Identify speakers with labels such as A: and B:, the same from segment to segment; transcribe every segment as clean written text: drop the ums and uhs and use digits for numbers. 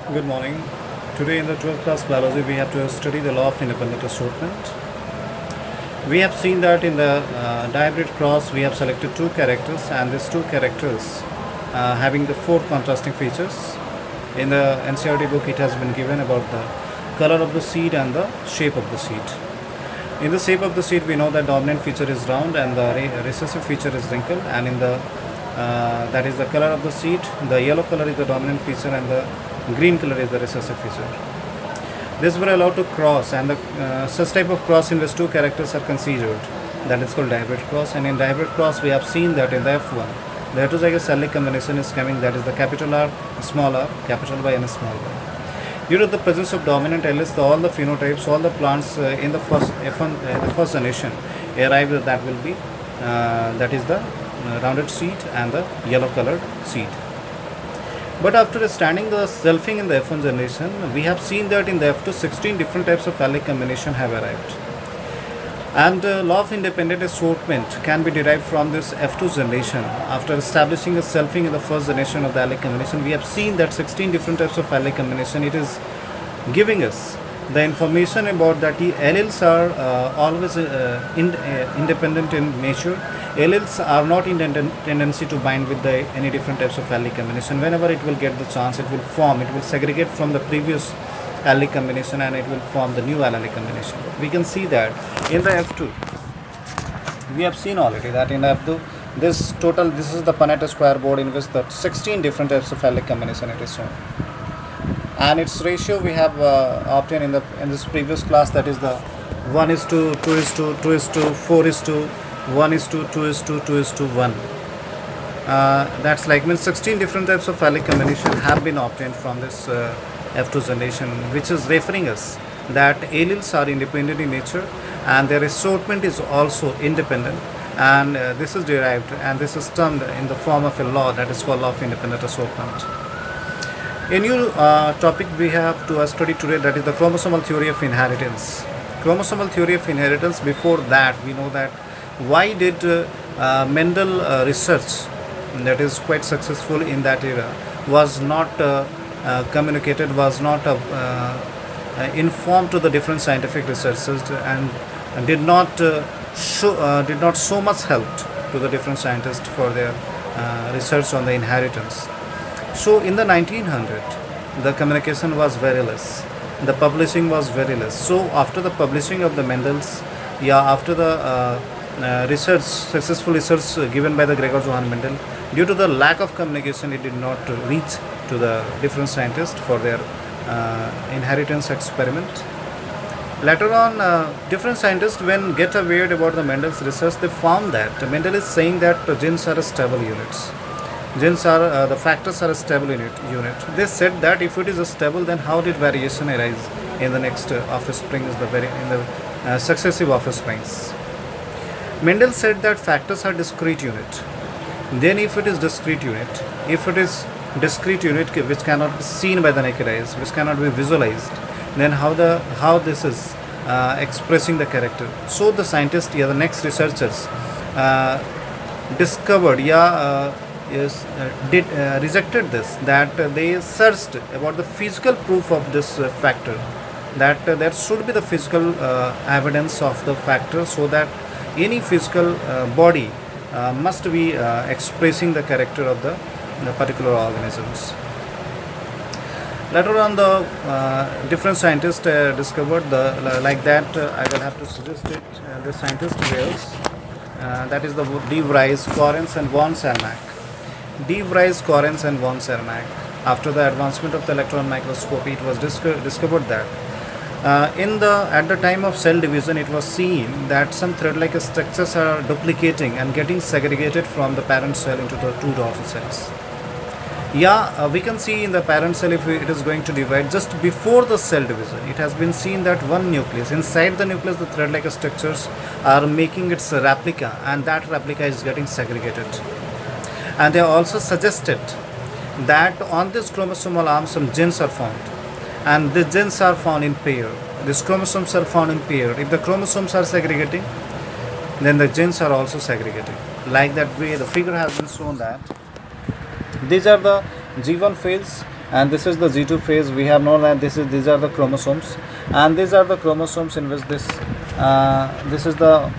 A: Good morning. Today in the 12th class biology we have to study the law of independent assortment. We have seen that in the dihybrid cross we have selected two characters, and these two characters having the four contrasting features. In the NCERT book it has been given about the color of the seed and the shape of the seed. In the shape of the seed we know that dominant feature is round and the recessive feature is wrinkle, and in the that is the color of the seed, the yellow color is the dominant feature and the green color is the recessive feature. These were allowed to cross, and such type of cross in which two characters are considered, that is called dihybrid cross. And in dihybrid cross we have seen that in the F1 the heterozygous allelic combination is coming, that is the capital R, small r, capital Y and small y. Due to the presence of dominant alleles, all the phenotypes, all the plants in the first F1, the first generation arrive that will be that is the rounded seed and the yellow colored seed. But after studying the selfing in the F1 generation, we have seen that in the F2 16 different types of allelic combination have arrived. And law of independent assortment can be derived from this F2 generation. After establishing a selfing in the first generation of the allelic combination, we have seen that 16 different types of allelic combination. It is giving us the information about that the alleles are always independent in nature. Alleles are not in tendency to bind with any different types of allelic combination. Whenever it will get the chance, it will form, it will segregate from the previous allelic combination and it will form the new allelic combination. We can see that in the F2. We have seen already that in F2, this is the Punnett square board in which the 16 different types of allelic combination it is shown. And its ratio we have obtained in this previous class, that is the 1:2, 2:2, 2:4, 1:2, 2:2, 2:1. That's like means 16 different types of allelic combination have been obtained from this F2 generation, which is referring us that alleles are independent in nature and their assortment is also independent, and this is derived and this is termed in the form of a law that is called law of independent assortment. A new topic we have to study today, that is the chromosomal theory of inheritance. Chromosomal theory of inheritance. Before that, we know that why did Mendel research that is quite successful in that era was not communicated, was not informed to the different scientific researchers, and did not so much helped to the different scientists for their research on the inheritance. So in the 1900, the communication was very less. The publishing was very less. So after the publishing of the Mendel's, after the successful research given by the Gregor Johann Mendel, due to the lack of communication, it did not reach to the different scientists for their inheritance experiment. Later on, different scientists, when get aware about the Mendel's research, they found that Mendel is saying that genes are stable units. Genes are the factors are a stable unit. They said that if it is stable, then how did variation arise in the next offsprings, in the successive offsprings? Mendel said that factors are discrete unit. Then if it is discrete unit which cannot be seen by the naked eyes, which cannot be visualized, then how this is expressing the character? So the scientists, the next researchers discovered, rejected this, that they searched about the physical proof of this factor, that there should be the physical evidence of the factor, so that any physical body must be expressing the character of the particular organisms. Later on, the different scientists discovered like that. I will have to suggest it. The scientist Wales, that is the De Vries, Correns and von Cermak. De Vries, Correns and von Cermak. After the advancement of the electron microscopy, it was discovered that at the time of cell division, it was seen that some thread-like structures are duplicating and getting segregated from the parent cell into the two daughter cells. We can see in the parent cell, if it is going to divide, just before the cell division, it has been seen that one nucleus, inside the nucleus the thread-like structures are making its replica, and that replica is getting segregated. And they also suggested that on this chromosomal arm some genes are found, and the genes are found in pair. These chromosomes are found in pair. If the chromosomes are segregating, then the genes are also segregating. Like that way, the figure has been shown that these are the G1 phase and this is the G2 phase. We have known that these are the chromosomes, and these are the chromosomes in which this is the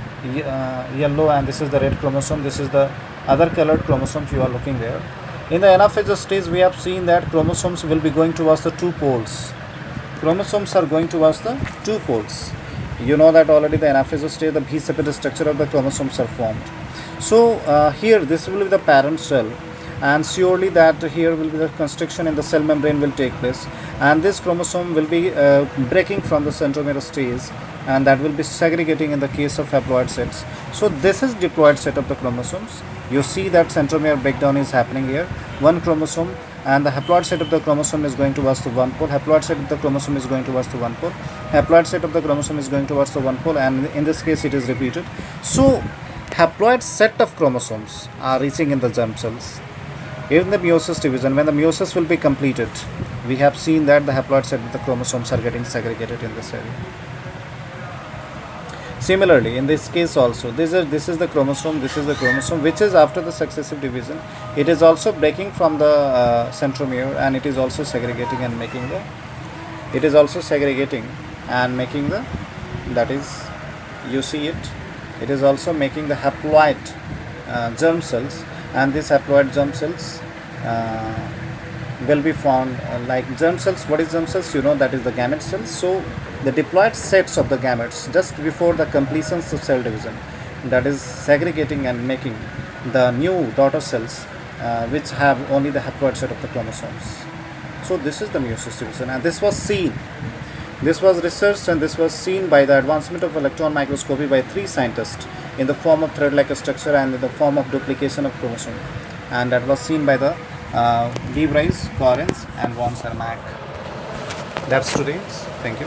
A: yellow and this is the red chromosome. This is the other colored chromosomes you are looking there. In the anaphase stage, we have seen that chromosomes will be going towards the two poles. Chromosomes are going towards the two poles. You know that already. The anaphase stage, the B-separate structure of the chromosomes are formed. So here this will be the parent cell, and surely that here will be the constriction in the cell membrane will take place, and this chromosome will be breaking from the centromere stage, and that will be segregating in the case of haploid sets. So this is diploid set of the chromosomes. You see that centromere breakdown is happening here. One chromosome, and the haploid set of the chromosome is going towards the one pole. Haploid set of the chromosome is going towards the one pole. Haploid set of the chromosome is going towards the one pole, and in this case it is repeated. So haploid set of chromosomes are reaching in the germ cells. In the meiosis division, when the meiosis will be completed, we have seen that the haploid set of the chromosomes are getting segregated in this area. Similarly, in this case also, this is the chromosome, which is after the successive division. It is also breaking from the centromere, and it is also segregating and making the, that is, you see it, it is also making the haploid germ cells, and these haploid germ cells will be found like germ cells. What is germ cells? You know that is the gamete cells. So the diploid sets of the gametes just before the completion of cell division, that is segregating and making the new daughter cells which have only the haploid set of the chromosomes. So this is the meiosis division, and this was seen, this was researched, and this was seen by the advancement of electron microscopy by 3 scientists in the form of thread-like structure and in the form of duplication of chromosome, and that was seen by the De Vries, Correns and von Sermack. That's today's. Thank you.